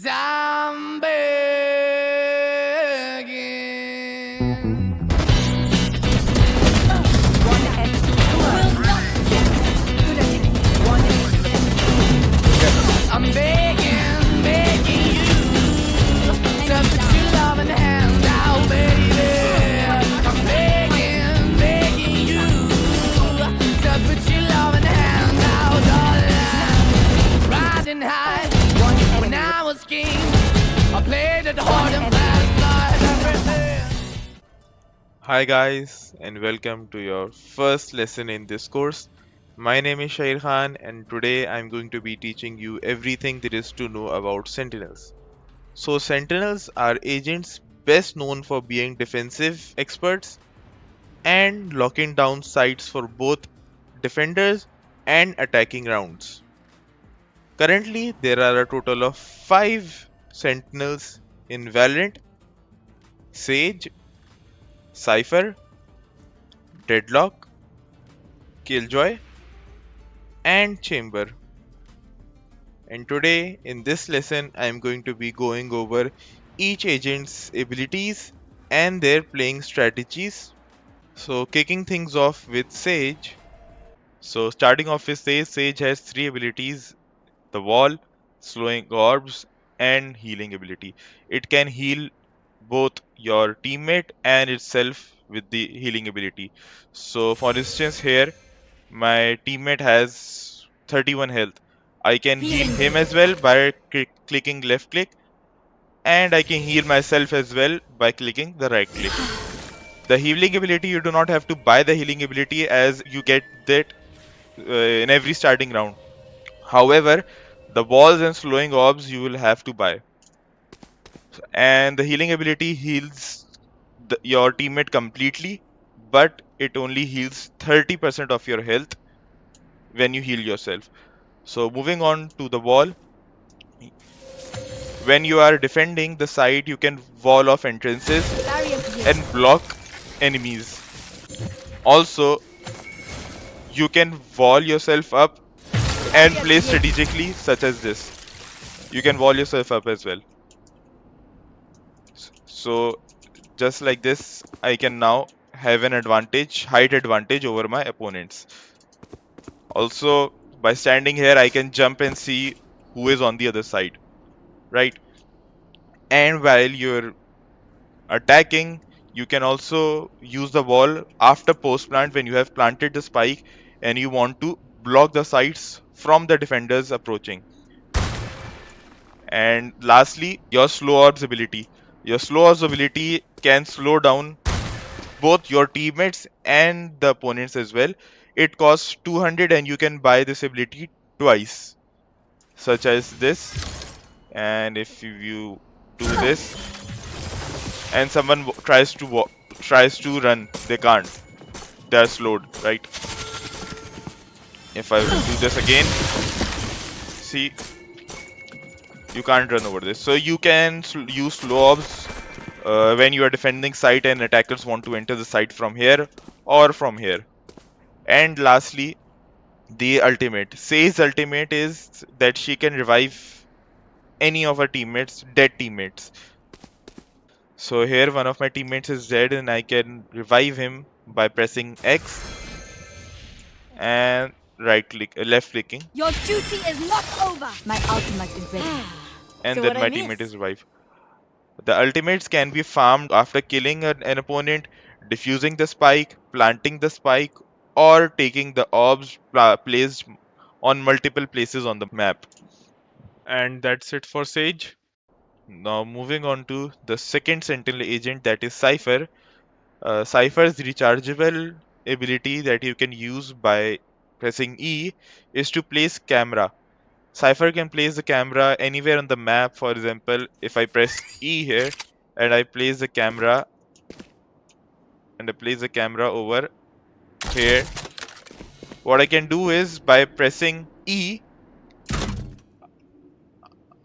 I'm begging. One enemy. Will not get good at it. One enemy. I'm begging, begging you to put your loving hand out, baby. I'm begging, begging you to put your loving hand out, darling. Riding high One when enemy. I was king, I played it hard and fast like everything. Hi, guys, and welcome to your first lesson in this course. My name is Shahir Khan, and today I'm going to be teaching you everything there is to know about Sentinels. So, Sentinels are agents best known for being defensive experts and locking down sites for both defenders and attacking rounds. Currently, there are a total of 5 Sentinels in Valorant: Sage, Cypher, Deadlock, Killjoy, and Chamber. And today, in this lesson, I am going to be going over each agent's abilities and their playing strategies. So, kicking things off with Sage. So, starting off with Sage, Sage has three abilities: the wall, slowing orbs, and healing ability. It can heal both your teammate and itself with the healing ability. So, for instance, here my teammate has 31 health. I can heal Healing him you. as well by clicking left click, and I can heal myself as well by clicking the right click. The healing ability, you do not have to buy the healing ability as you get that in every starting round. However, the walls and slowing orbs you will have to buy. And the healing ability heals your teammate completely, but it only heals 30% of your health when you heal yourself. So moving on to the wall, when you are defending the site, you can wall off entrances Barrier and here. block enemies. Also, you can wall yourself up and Barrier play here. strategically, such as this. You can wall yourself up as well. So, just like this, I can now have an advantage, height advantage over my opponents. Also, by standing here, I can jump and see who is on the other side, right? And while you're attacking, you can also use the wall after post plant when you have planted the spike and you want to block the sights from the defenders approaching. And lastly, your slow orbs ability. Your slow orbs ability can slow down both your teammates and the opponents as well. It costs 200 and you can buy this ability twice, such as this. And if you do this and someone tries to run, they can't. They're slowed, right? If I will do this again, see, you can't run over this. So you can use slow orbs when you are defending site and attackers want to enter the site from here or from here. And lastly, the ultimate. Say's ultimate is that she can revive any of her teammates, dead teammates. So here one of my teammates is dead and I can revive him by pressing X and left clicking, Your duty is not over. My ultimate is ready. and So then what I my teammate miss? is revived. The ultimates can be farmed after killing an opponent, defusing the spike, planting the spike, or taking the orbs placed on multiple places on the map. And that's it for Sage. Now moving on to the second Sentinel agent, that is Cypher. Cypher's rechargeable ability that you can use by pressing E is to place camera. Cypher can place the camera anywhere on the map. For example, if I press E here and I place the camera over here, what I can do is by pressing E,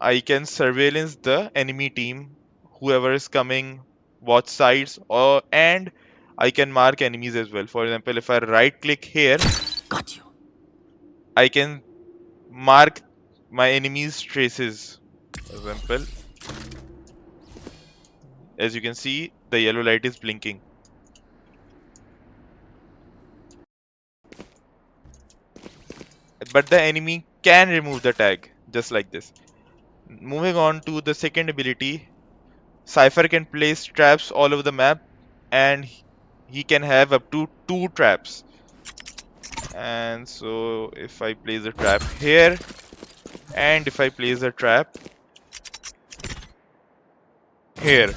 I can surveillance the enemy team, whoever is coming, watch sides, or and I can mark enemies as well. For example, if I right click here, Got you. I can mark my enemies' traces. Example, as you can see, the yellow light is blinking. But the enemy can remove the tag, just like this. Moving on to the second ability, Cypher can place traps all over the map, and he can have up to 2 traps. And so if I place a trap here, and if I place a trap here,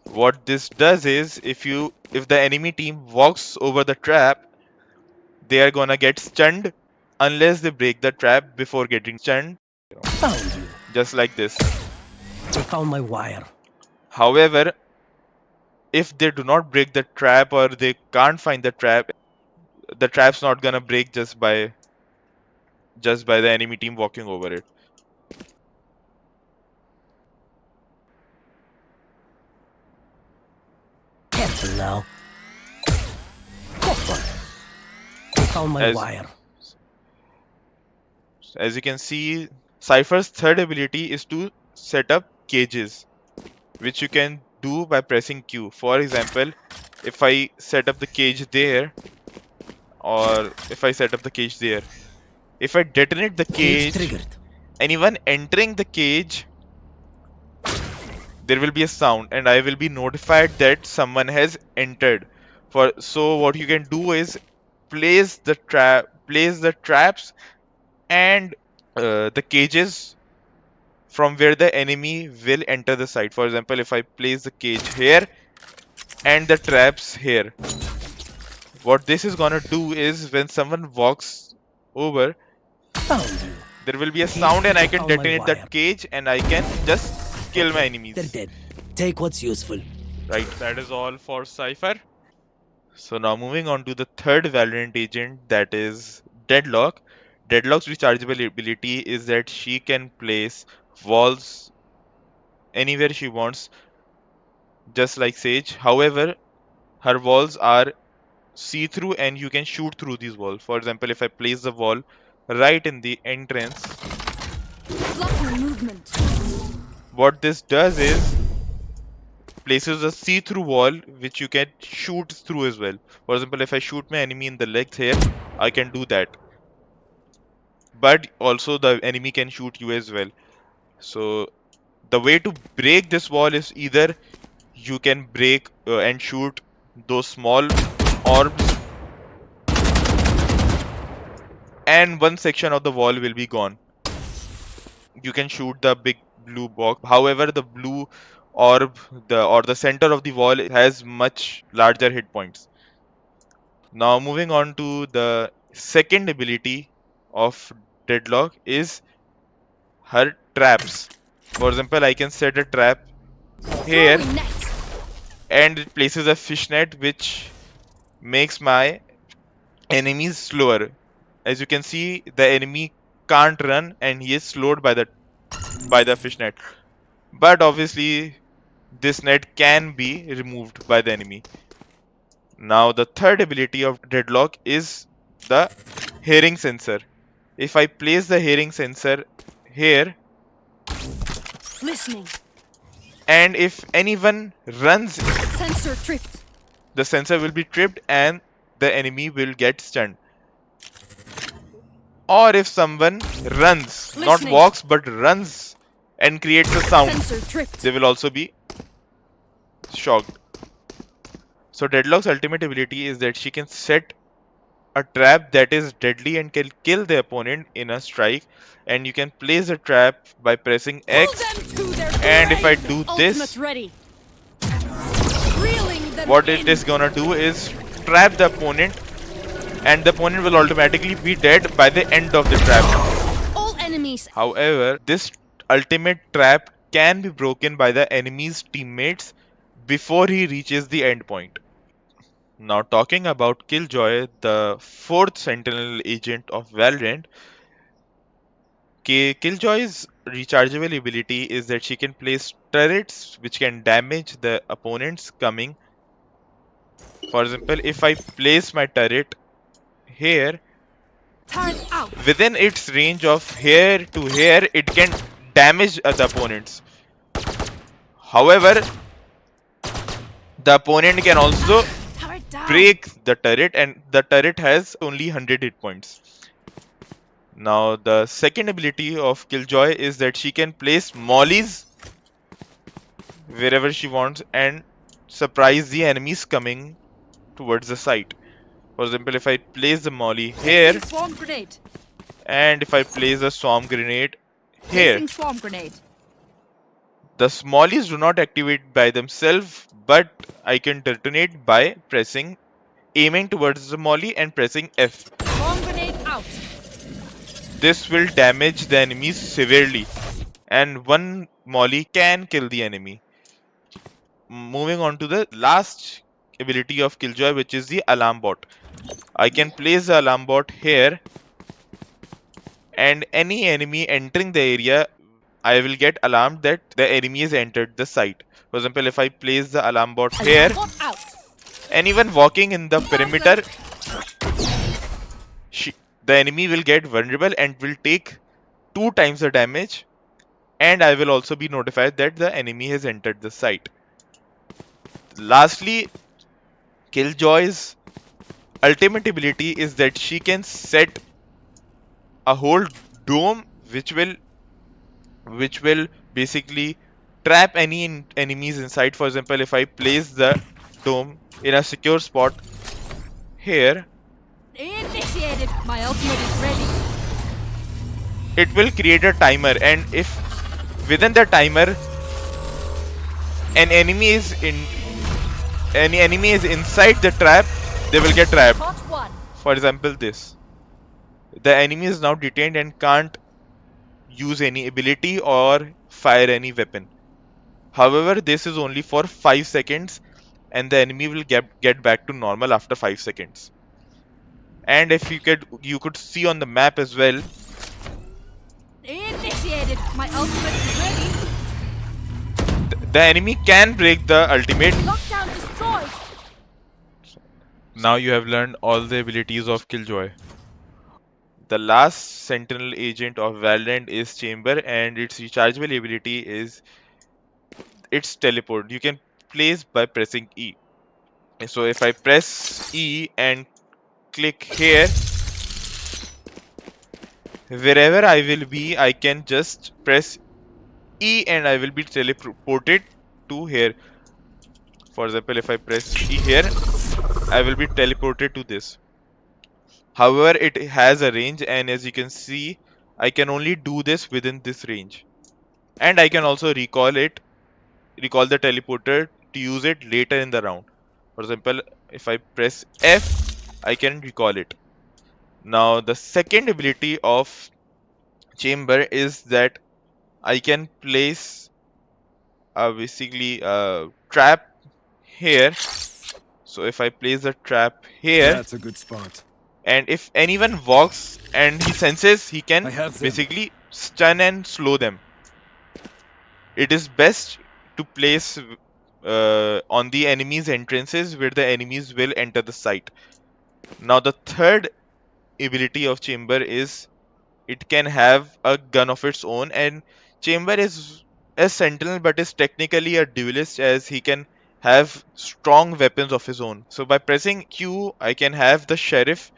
what this does is if the enemy team walks over the trap, they are gonna get stunned unless they break the trap before getting stunned, Found you. just like this. I found my wire. However, if they do not break the trap or they can't find the trap's not gonna break just by the enemy team walking over it. Careful now. Hopper. I found my As wire. as you can see, Cypher's third ability is to set up cages, which you can do by pressing Q. For example, if I set up the cage there, or if I set up the cage there, if I detonate the Cage cage, triggered. anyone entering the cage, there will be a sound, and I will be notified that someone has entered. So what you can do is place the traps and the cages from where the enemy will enter the site. For example, if I place the cage here and the traps here, what this is gonna do is when someone walks over, Found you. there will be a sound and I can Found my detonate wire. that cage and I can just kill my They're enemies. dead. Take what's useful. Right, that is all for Cypher. So now moving on to the third Valorant agent, that is Deadlock. Deadlock's rechargeable ability is that she can place walls anywhere she wants, just like Sage. However, her walls are see-through and you can shoot through these walls. For example, if I place the wall right in the entrance, Blocking movement. what this does is places a see-through wall which you can shoot through as well. For example, if I shoot my enemy in the legs here, I can do that. But also the enemy can shoot you as well. So the way to break this wall is either you can break and shoot those small orbs, and one section of the wall will be gone. You can shoot the big blue box. However, the blue orb, the center of the wall has much larger hit points. Now moving on to the second ability of Deadlock is her traps. For example, I can set a trap here Throwing net. and it places a fishnet which makes my enemies slower. As you can see, the enemy can't run and he is slowed by the fishnet. But obviously, this net can be removed by the enemy. Now, the third ability of Deadlock is the hearing sensor. If I place the hearing sensor here, Listening. and if anyone runs, Sensor tripped. the sensor will be tripped and the enemy will get stunned. Or if someone runs, not Listening. walks but runs and creates a sound, Sensor tripped. they will also be shocked. So Deadlock's ultimate ability is that she can set a trap that is deadly and can kill the opponent in a strike, and you can place a trap by pressing Pull X, them to their and if I grave. do Ultimate this, ready. Reeling them what in. it is gonna do is trap the opponent, and the opponent will automatically be dead by the end of the trap. All enemies. However, this ultimate trap can be broken by the enemy's teammates before he reaches the end point. Now, talking about Killjoy, the fourth Sentinel agent of Valorant, Killjoy's rechargeable ability is that she can place turrets which can damage the opponents coming. For example, if I place my turret here, Turret out. Within its range of here to here, it can damage the opponents. However, the opponent can also Turret down. break the turret, and the turret has only 100 hit points. Now, the second ability of Killjoy is that she can place mollies wherever she wants and surprise the enemies coming towards the site. For example, if I place the molly here Placing swarm grenade. and if I place a swarm grenade here, Placing swarm grenade. the mollies do not activate by themselves, but I can detonate by aiming towards the molly and pressing F. Swarm grenade out. This will damage the enemies severely, and one molly can kill the enemy. Moving on to the last ability of Killjoy, which is the alarm bot. I can place the alarm bot here, and any enemy entering the area, I will get alarmed that the enemy has entered the site. For example, if I place the alarm bot here, Alarm bot out. anyone walking in the perimeter, the enemy will get vulnerable and will take 2 times the damage, and I will also be notified that the enemy has entered the site. Lastly, Killjoy's ultimate ability is that she can set a whole dome which will basically trap any enemies inside. For example, if I place the dome in a secure spot here, Initiated. My ultimate is ready. it will create a timer, and if within the timer an enemy is inside the trap, they will get trapped. Hot one. For example, this. The enemy is now detained and can't use any ability or fire any weapon. However, this is only for 5 seconds, and the enemy will get back to normal after 5 seconds. And if you could see on the map as well, Initiated. My ultimate is ready. the enemy can break the ultimate. Lockdown destroyed. Now you have learned all the abilities of Killjoy. The last Sentinel agent of Valorant is Chamber, and its rechargeable ability is its teleport. You can place by pressing E. So if I press E and click here, wherever I will be, I can just press E and I will be teleported to here. For example, if I press E here, I will be teleported to this. However, it has a range, and as you can see, I can only do this within this range. And I can also recall the teleporter to use it later in the round. For example, if I press F, I can recall it. Now, the second ability of Chamber is that I can place basically a trap here. So if I place a trap here, That's a good spot. and if anyone walks and he senses, he can I have them. basically stun and slow them. It is best to place on the enemy's entrances where the enemies will enter the site. Now the third ability of Chamber is it can have a gun of its own, and Chamber is a sentinel but is technically a duelist as he can have strong weapons of his own. So by pressing Q, I can have the sheriff,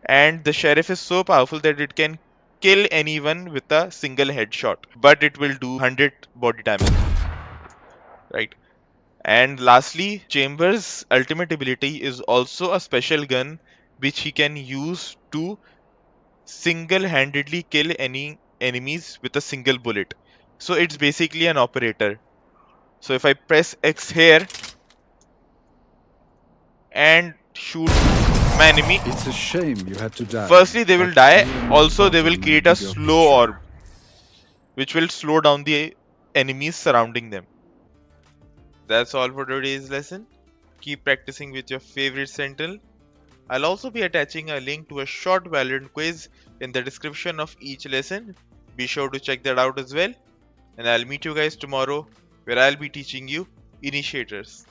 and the sheriff is so powerful that it can kill anyone with a single headshot, but it will do 100 body damage, right? And lastly, Chambers' ultimate ability is also a special gun which he can use to single-handedly kill any enemies with a single bullet. So it's basically an operator. So if I press X here and shoot my enemy, It's a shame you had to die. firstly they will But die, you are also they part of will my create a bigger slow picture. orb which will slow down the enemies surrounding them. That's all for today's lesson. Keep practicing with your favorite sentinel. I'll also be attaching a link to a short Valorant quiz in the description of each lesson. Be sure to check that out as well. And I'll meet you guys tomorrow where I'll be teaching you initiators.